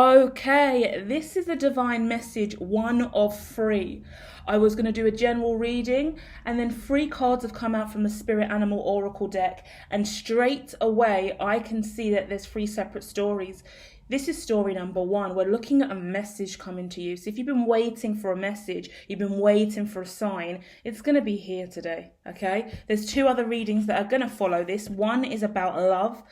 Okay, this is a divine message, one of three. I was going to do a general reading, and then three cards have come out from the Spirit Animal Oracle deck, and straight away I can see that there's three separate stories. This is story number one. We're looking at a message coming to you. So if you've been waiting for a message, you've been waiting for a sign, it's going to be here today, okay? There's two other readings that are going to follow this. One is about love,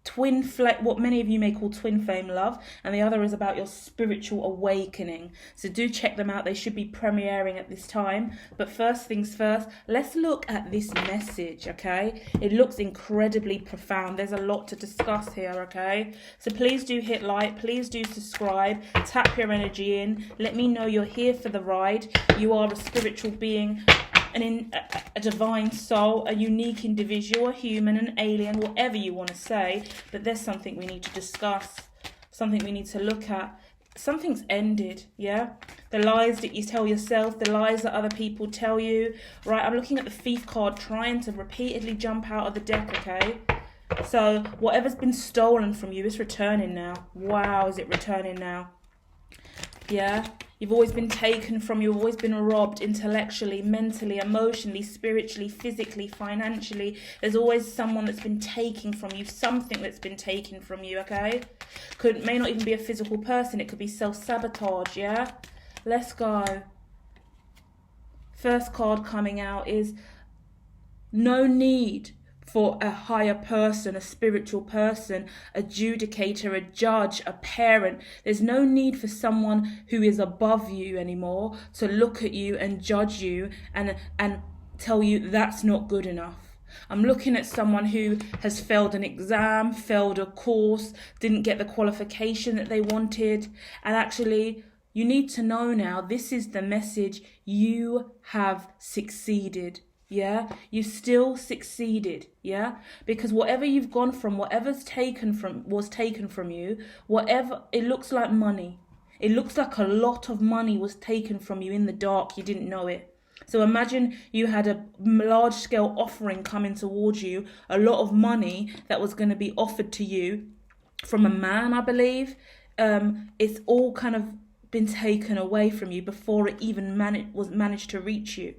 twin flame, what many of you may call twin flame love, and the other is about your spiritual awakening. So do check them out. They should be premiering at this time. But first things first, let's look at this message, okay? It looks incredibly profound. There's a lot to discuss here, okay? So please do hit like, please do subscribe, tap your energy in, let me know you're here for the ride. You are a spiritual being, a divine soul, a unique individual, a human, an alien, whatever you want to say. But there's something we need to discuss, something we need to look at. Something's ended, yeah? The lies that you tell yourself, the lies that other people tell you, right? I'm looking at the Thief card trying to repeatedly jump out of the deck, okay? So whatever's been stolen from you is returning now. Wow, is it returning now? Yeah? You've always been taken from, you've always been robbed intellectually, mentally, emotionally, spiritually, physically, financially. There's always someone that's been taken from you, something that's been taken from you, okay? May not even be a physical person, it could be self-sabotage, yeah? Let's go. First card coming out is no need for a higher person, a spiritual person, a judicator, a judge, a parent. There's no need for someone who is above you anymore to look at you and judge you and tell you that's not good enough. I'm looking at someone who has failed an exam, failed a course, didn't get the qualification that they wanted, and actually you need to know now, this is the message, you have succeeded. Yeah, you still succeeded, yeah? Because whatever you've gone from, whatever's was taken from you, whatever, it looks like money. It looks like a lot of money was taken from you in the dark, you didn't know it. So imagine you had a large scale offering coming towards you, a lot of money that was going to be offered to you from a man, I believe. It's all kind of been taken away from you before it even managed to reach you.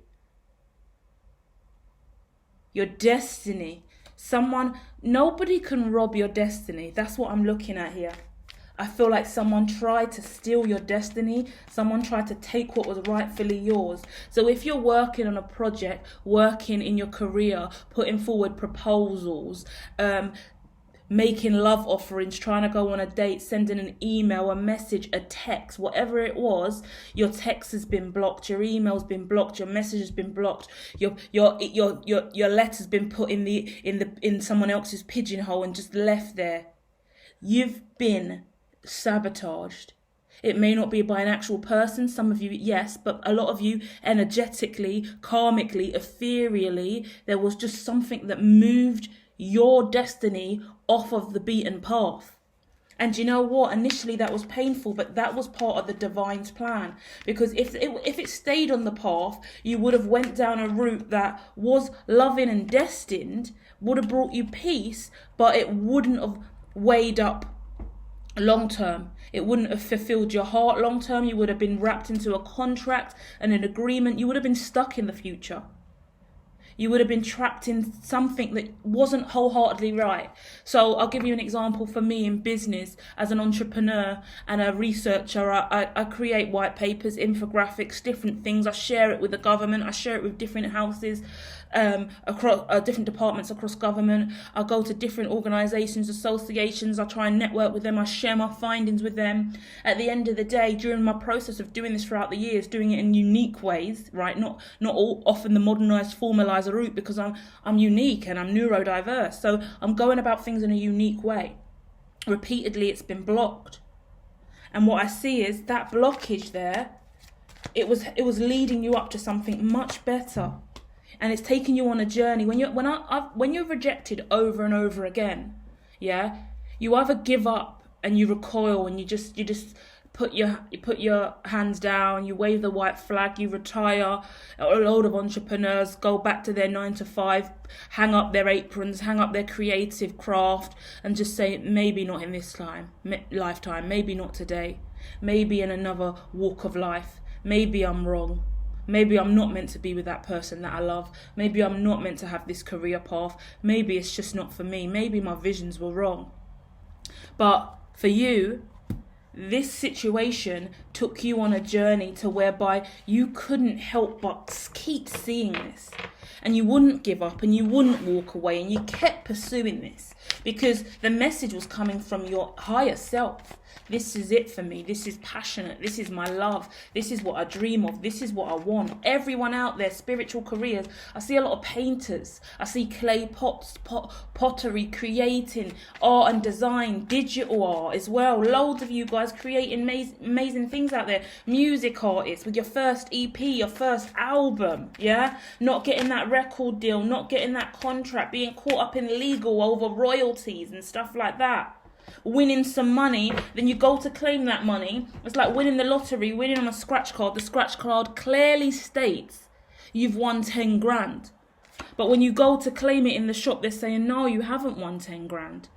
Your destiny. Nobody can rob your destiny. That's what I'm looking at here. I feel like someone tried to steal your destiny. Someone tried to take what was rightfully yours. So if you're working on a project, working in your career, putting forward proposals, making love offerings, trying to go on a date, sending an email, a message, a text, whatever it was, your text has been blocked, your email's been blocked, your message has been blocked, your letter's been put in someone else's pigeonhole and just left there. You've been sabotaged. It may not be by an actual person, some of you, yes, but a lot of you energetically, karmically, ethereally, there was just something that moved your destiny off of the beaten path. And you know what? Initially that was painful, but that was part of the divine's plan. Because if it stayed on the path, you would have went down a route that was loving and destined, would have brought you peace, but it wouldn't have weighed up long term. It wouldn't have fulfilled your heart long term. You would have been wrapped into a contract and an agreement. You would have been stuck in the future. You would have been trapped in something that wasn't wholeheartedly right. So I'll give you an example for me in business. As an entrepreneur and a researcher, I create white papers, infographics, different things. I share it with the government. I share it with different houses, across different departments across government. I go to different organisations, associations. I try and network with them. I share my findings with them. At the end of the day, during my process of doing this throughout the years, doing it in unique ways, right? Not all often the modernised, formalised route, because I'm unique and I'm neurodiverse. So I'm going about things in a unique way. Repeatedly, it's been blocked. And what I see is that blockage there, it was leading you up to something much better. And it's taking you on a journey. When you're rejected over and over again, yeah, you either give up and you recoil and you just you put your hands down, you wave the white flag, you retire. A load of entrepreneurs go back to their 9 to 5, hang up their aprons, hang up their creative craft, and just say, maybe not in this lifetime, maybe not today, maybe in another walk of life, maybe I'm wrong. Maybe I'm not meant to be with that person that I love. Maybe I'm not meant to have this career path. Maybe it's just not for me. Maybe my visions were wrong. But for you, this situation took you on a journey to whereby you couldn't help but keep seeing this. And you wouldn't give up and you wouldn't walk away, and you kept pursuing this because the message was coming from your higher self. This is it for me. This is passionate. This is my love. This is what I dream of. This is what I want. Everyone out there, spiritual careers. I see a lot of painters. I see clay pots, pottery, creating art and design, digital art as well. Loads of you guys creating amazing things out there. Music artists with your first EP, your first album. Yeah, not getting that record deal, not getting that contract, being caught up in legal over royalties and stuff like that. Winning some money, then you go to claim that money. It's like winning the lottery, winning on a scratch card. The scratch card clearly states you've won 10 grand. But when you go to claim it in the shop, they're saying, no, you haven't won 10 grand.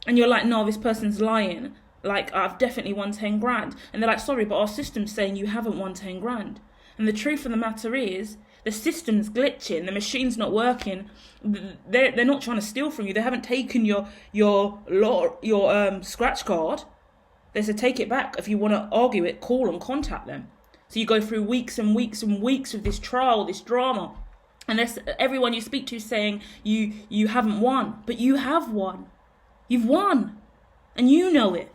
And you're like, no, this person's lying. Like, I've definitely won 10 grand. And they're like, sorry, but our system's saying you haven't won 10 grand. And the truth of the matter is, the system's glitching, the machine's not working. They're not trying to steal from you. They haven't taken your scratch card. They said take it back. If you want to argue it, call and contact them. So you go through weeks and weeks and weeks of this trial, this drama, and everyone you speak to saying you haven't won, but you have won. You've won, and you know it.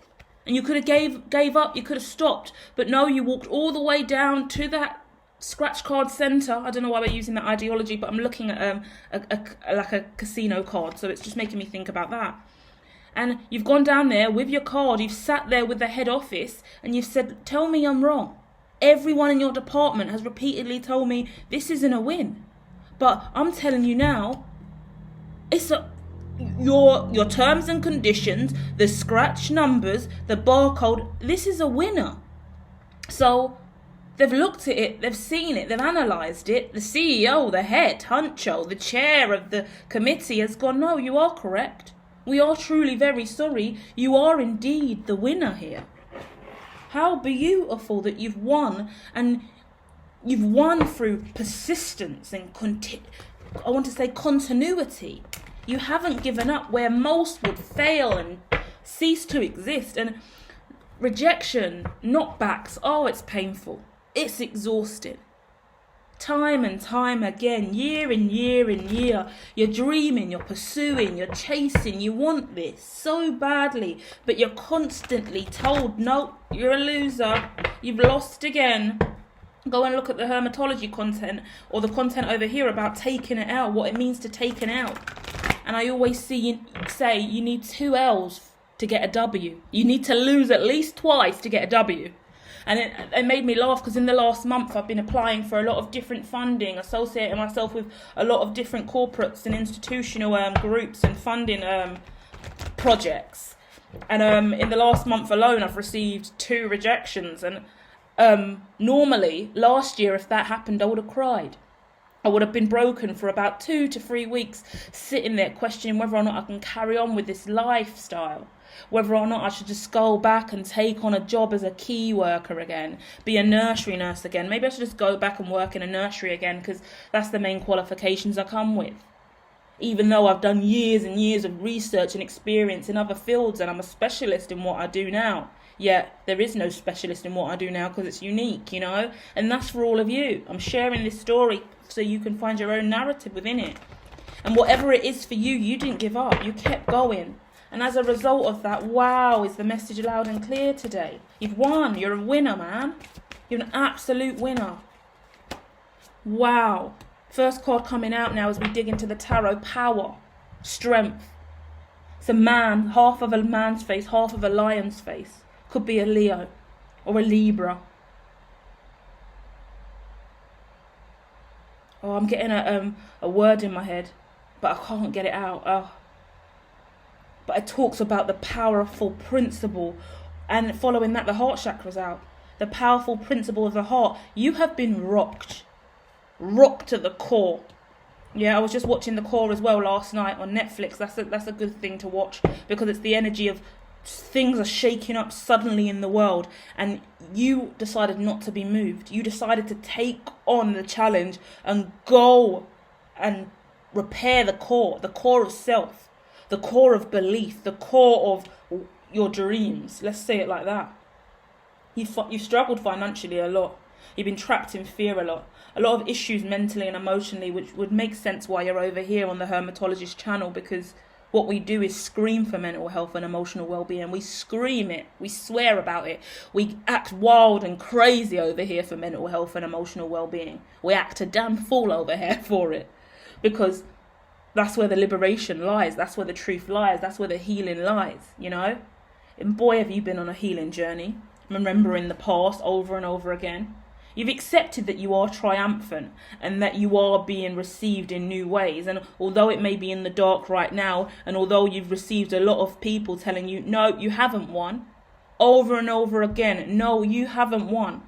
And you could have gave up. You could have stopped, but no, you walked all the way down to that scratch card center. I don't know why we're using that ideology, but I'm looking at a casino card, so it's just making me think about that. And you've gone down there with your card, you've sat there with the head office, and you've said, tell me I'm wrong. Everyone in your department has repeatedly told me this isn't a win. But I'm telling you now, it's your terms and conditions, the scratch numbers, the barcode, this is a winner. So they've looked at it, they've seen it, they've analysed it. The CEO, the head honcho, the chair of the committee has gone, no, you are correct. We are truly very sorry. You are indeed the winner here. How beautiful that you've won, and you've won through persistence and continuity. You haven't given up where most would fail and cease to exist. And rejection, knockbacks, oh, it's painful. It's exhausting. Time and time again, year in year in year, you're dreaming, you're pursuing, you're chasing, you want this so badly, but you're constantly told, no, you're a loser, you've lost again. Go and look at the hermitology content, or the content over here about taking it out, what it means to take it out. And I always say you need 2 L's to get a W. You need to lose at least twice to get a W. And it made me laugh because in the last month I've been applying for a lot of different funding, associating myself with a lot of different corporates and institutional groups and funding projects. And in the last month alone I've received 2 rejections. And normally, last year, if that happened, I would have cried. I would have been broken for about 2 to 3 weeks, sitting there questioning whether or not I can carry on with this lifestyle, whether or not I should just go back and take on a job as a key worker again, be a nursery nurse again. Maybe I should just go back and work in a nursery again because that's the main qualifications I come with. Even though I've done years and years of research and experience in other fields and I'm a specialist in what I do now. Yet there is no specialist in what I do now because it's unique, you know, and that's for all of you. I'm sharing this story so you can find your own narrative within it. And whatever it is for you, you didn't give up. You kept going. And as a result of that, wow, is the message loud and clear today. You've won. You're a winner, man. You're an absolute winner. Wow. First card coming out now as we dig into the tarot. Power. Strength. It's a man, half of a man's face, half of a lion's face. Could be a Leo or a Libra. Oh, I'm getting a word in my head, but I can't get it out. But it talks about the powerful principle And following that, the heart chakra's out. The powerful principle of the heart. You have been rocked to the core. Yeah, I was just watching The Core as well last night on Netflix. That's a good thing to watch, because it's the energy of things are shaking up suddenly in the world, and you decided not to be moved. You decided to take on the challenge and go and repair the core of self, the core of belief, the core of your dreams. Let's say it like that. You've struggled financially a lot. You've been trapped in fear a lot of issues mentally and emotionally, which would make sense why you're over here on the Hermitologist channel, because what we do is scream for mental health and emotional well-being. We scream it. We swear about it. We act wild and crazy over here for mental health and emotional well-being. We act a damn fool over here for it, because that's where the liberation lies. That's where the truth lies. That's where the healing lies, you know? And boy, have you been on a healing journey, remembering the past over and over again. You've accepted that you are triumphant and that you are being received in new ways. And although it may be in the dark right now, and although you've received a lot of people telling you, no, you haven't won, over and over again, no, you haven't won.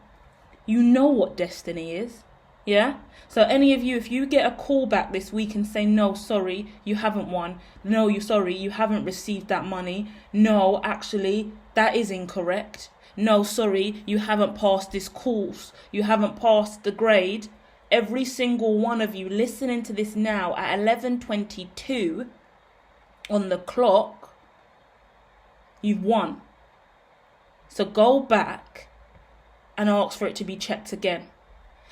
You know what destiny is. Yeah? So any of you, if you get a call back this week and say, no, sorry, you haven't won. No, you haven't received that money. No, actually, that is incorrect. No, sorry, you haven't passed this course. You haven't passed the grade. Every single one of you listening to this now at 11:22 on the clock, you've won. So go back and ask for it to be checked again.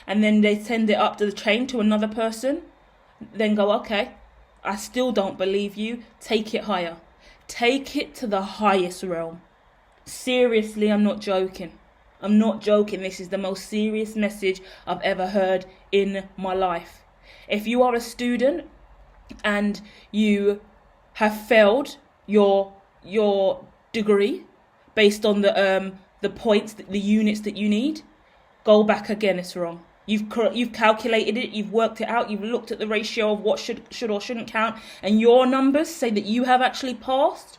And then they send it up to the chain to another person. Then go, okay, I still don't believe you. Take it higher. Take it to the highest realm. Seriously, I'm not joking. This is the most serious message I've ever heard in my life. If you are a student and you have failed your degree based on the points, the units that you need, go back again. It's wrong. You've calculated it, you've worked it out, you've looked at the ratio of what should or shouldn't count, and your numbers say that you have actually passed.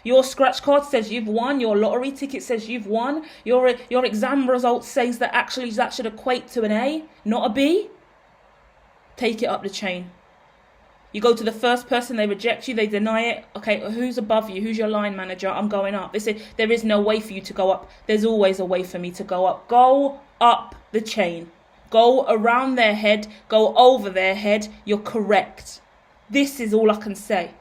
Your scratch card says you've won. Your lottery ticket says you've won. Your exam result says that actually that should equate to an A, not a B. Take it up the chain. You go to the first person, they reject you, they deny it. Okay, who's above you? Who's your line manager? I'm going up. They say, there is no way for you to go up. There's always a way for me to go up. Go up the chain. Go around their head. Go over their head. You're correct. This is all I can say.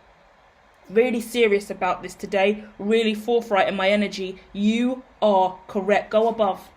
Really serious about this today. Really forthright in my energy. You are correct. Go above.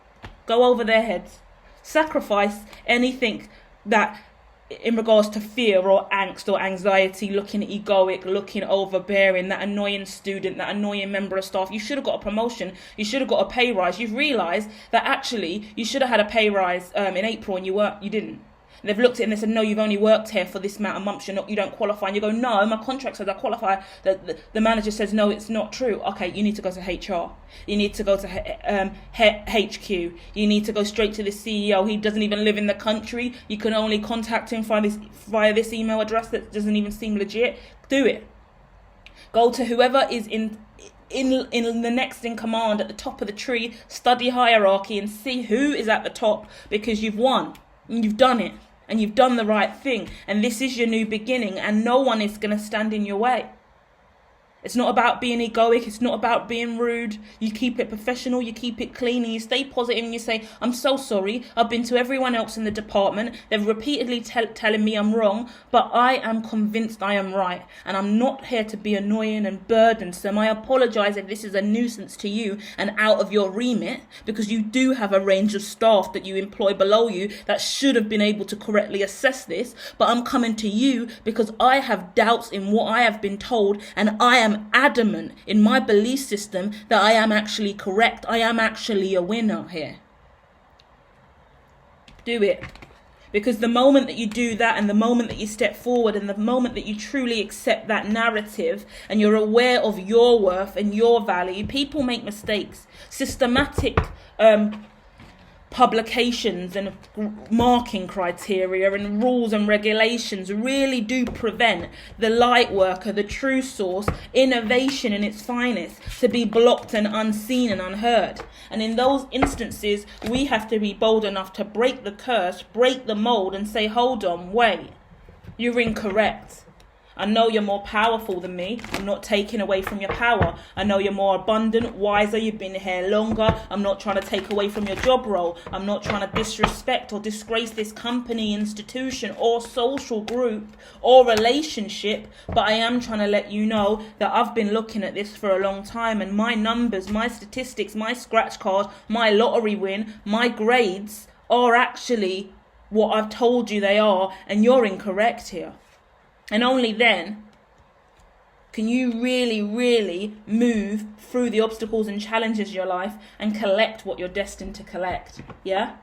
Go over their heads. Sacrifice anything that in regards to fear or angst or anxiety, looking egoic, looking overbearing, that annoying student, that annoying member of staff. You should have got a promotion. You should have got a pay rise. You've realised that actually you should have had a pay rise in April and you didn't. And they've looked at it and they said, no, you've only worked here for this amount of months. You don't qualify. And you go, no, my contract says I qualify. The manager says, no, it's not true. Okay, you need to go to HR. You need to go to HQ. You need to go straight to the CEO. He doesn't even live in the country. You can only contact him via this email address that doesn't even seem legit. Do it. Go to whoever is in the next in command at the top of the tree. Study hierarchy and see who is at the top, because you've won. And you've done it. And you've done the right thing. And this is your new beginning. And no one is going to stand in your way. It's not about being egoic. It's not about being rude. You keep it professional. You keep it clean. And you stay positive. And you say, I'm so sorry. I've been to everyone else in the department. They've repeatedly telling me I'm wrong. But I am convinced I am right. And I'm not here to be annoying and burdensome. I apologise if this is a nuisance to you and out of your remit. Because you do have a range of staff that you employ below you that should have been able to correctly assess this. But I'm coming to you because I have doubts in what I have been told. And I am adamant in my belief system that I am actually correct. I am actually a winner here. Do it. Because the moment that you do that, and the moment that you step forward, and the moment that you truly accept that narrative, and you're aware of your worth and your value, people make mistakes. Systematic publications and marking criteria and rules and regulations really do prevent the light worker, the true source, innovation in its finest, to be blocked and unseen and unheard. And in those instances, we have to be bold enough to break the curse, break the mold, and say, hold on, wait, you're incorrect. I know you're more powerful than me. I'm not taking away from your power. I know you're more abundant, wiser, you've been here longer. I'm not trying to take away from your job role. I'm not trying to disrespect or disgrace this company, institution, or social group or relationship. But I am trying to let you know that I've been looking at this for a long time, and my numbers, my statistics, my scratch card, my lottery win, my grades are actually what I've told you they are, and you're incorrect here. And only then can you really, really move through the obstacles and challenges of your life and collect what you're destined to collect. Yeah?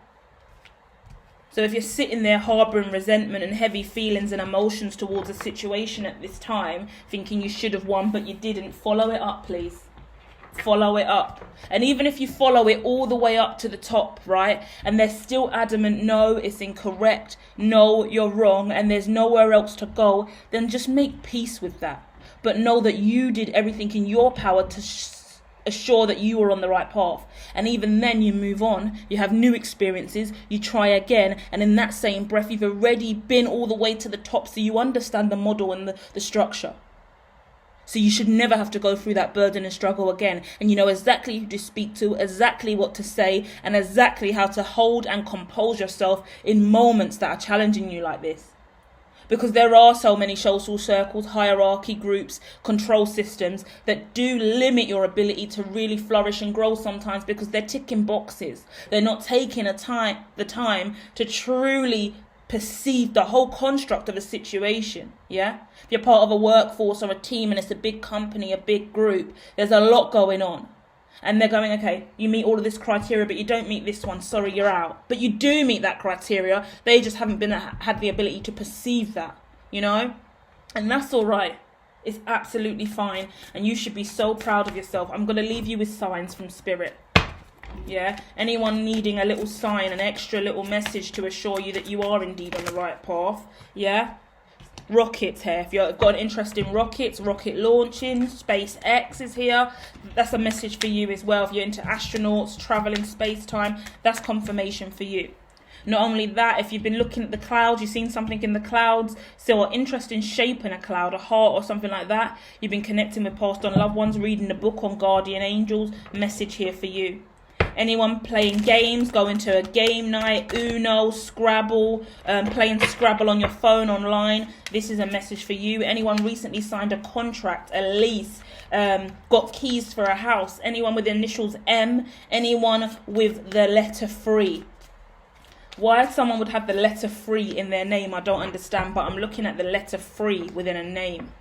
So if you're sitting there harboring resentment and heavy feelings and emotions towards a situation at this time, thinking you should have won but you didn't, follow it up, please. Follow it up. And even if you follow it all the way up to the top, right, and they're still adamant, no, it's incorrect, no, you're wrong, and there's nowhere else to go, then just make peace with that. But know that you did everything in your power to assure that you were on the right path. And even then you move on, you have new experiences, you try again, and in that same breath you've already been all the way to the top, so you understand the model and the structure. So you should never have to go through that burden and struggle again. And you know exactly who to speak to, exactly what to say, and exactly how to hold and compose yourself in moments that are challenging you like this. Because there are so many social circles, hierarchy groups, control systems that do limit your ability to really flourish and grow sometimes, because they're ticking boxes. They're not taking the time to truly perceive the whole construct of a situation. Yeah, if you're part of a workforce or a team and it's a big company, a big group, there's a lot going on, and they're going, okay, you meet all of this criteria but you don't meet this one, sorry, you're out. But you do meet that criteria, they just haven't had the ability to perceive that, you know. And that's all right, it's absolutely fine, and you should be so proud of yourself. I'm going to leave you with signs from spirit. Yeah, anyone needing a little sign, an extra little message to assure you that you are indeed on the right path. Yeah, rockets here. If you've got an interest in rockets, rocket launching, SpaceX is here. That's a message for you as well. If you're into astronauts, traveling space-time, that's confirmation for you. Not only that, if you've been looking at the clouds, you've seen something in the clouds, still an interest in shaping a cloud, a heart or something like that, you've been connecting with passed on loved ones, reading the book on guardian angels, message here for you. Anyone playing games, going to a game night, Uno, Scrabble, playing Scrabble on your phone online, this is a message for you. Anyone recently signed a contract, a lease, got keys for a house, anyone with the initials M, anyone with the letter 3. Why someone would have the letter 3 in their name, I don't understand, but I'm looking at the letter 3 within a name.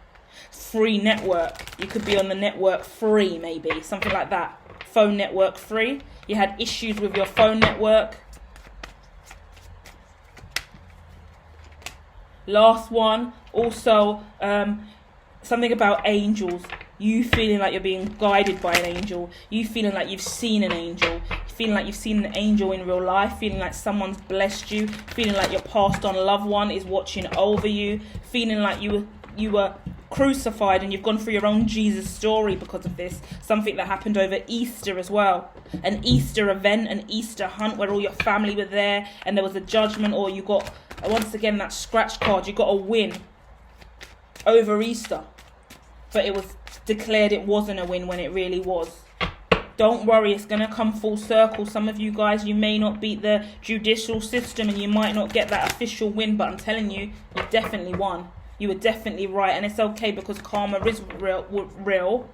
Free network. You could be on the network free, maybe, something like that. Phone network free. You had issues with your phone network. Last one, also something about angels. You feeling like you're being guided by an angel. You feeling like you've seen an angel. Feeling like you've seen an angel in real life. Feeling like someone's blessed you. Feeling like your passed on loved one is watching over you. Feeling like you were crucified and you've gone through your own Jesus story because of this. Something that happened over Easter as well. An Easter event, an Easter hunt where all your family were there and there was a judgment, or you got, once again, that scratch card, you got a win over Easter. But it was declared it wasn't a win when it really was. Don't worry, it's going to come full circle. Some of you guys, you may not beat the judicial system and you might not get that official win, but I'm telling you, you definitely won. You were definitely right, and it's okay, because karma is real,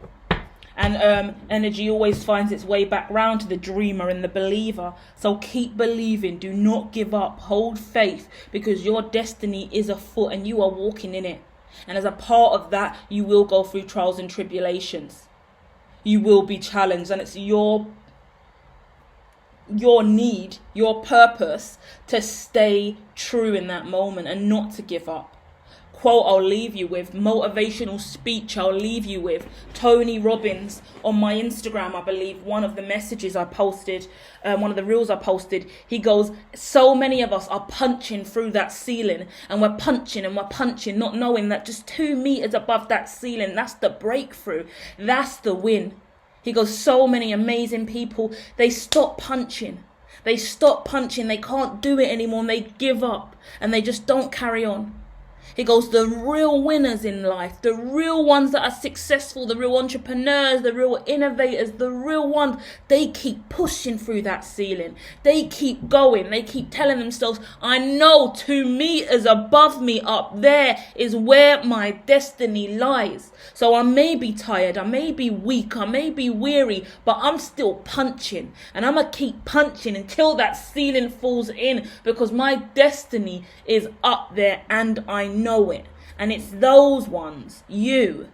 and energy always finds its way back round to the dreamer and the believer. So keep believing, do not give up, hold faith, because your destiny is afoot and you are walking in it. And as a part of that, you will go through trials and tribulations. You will be challenged, and it's your need, your purpose to stay true in that moment and not to give up. quote I'll leave you with, motivational speech I'll leave you with. Tony Robbins on my Instagram, I believe, one of the messages I posted, one of the reels I posted, he goes, so many of us are punching through that ceiling, and we're punching, not knowing that just 2 meters above that ceiling, that's the breakthrough, that's the win. He goes, so many amazing people, they stop punching. They can't do it anymore, and they give up, and they just don't carry on. He goes, the real winners in life, the real ones that are successful, the real entrepreneurs, the real innovators, the real ones, they keep pushing through that ceiling. They keep going. They keep telling themselves, I know 2 meters above me up there is where my destiny lies. So I may be tired, I may be weak, I may be weary, but I'm still punching. And I'm going to keep punching until that ceiling falls in, because my destiny is up there and I know it. And it's those ones, you,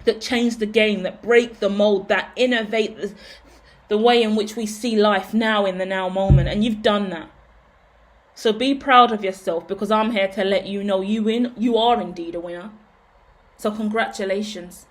that change the game, that break the mold, that innovate the way in which we see life now, in the now moment. And you've done that. So be proud of yourself, because I'm here to let you know you are indeed a winner. So congratulations.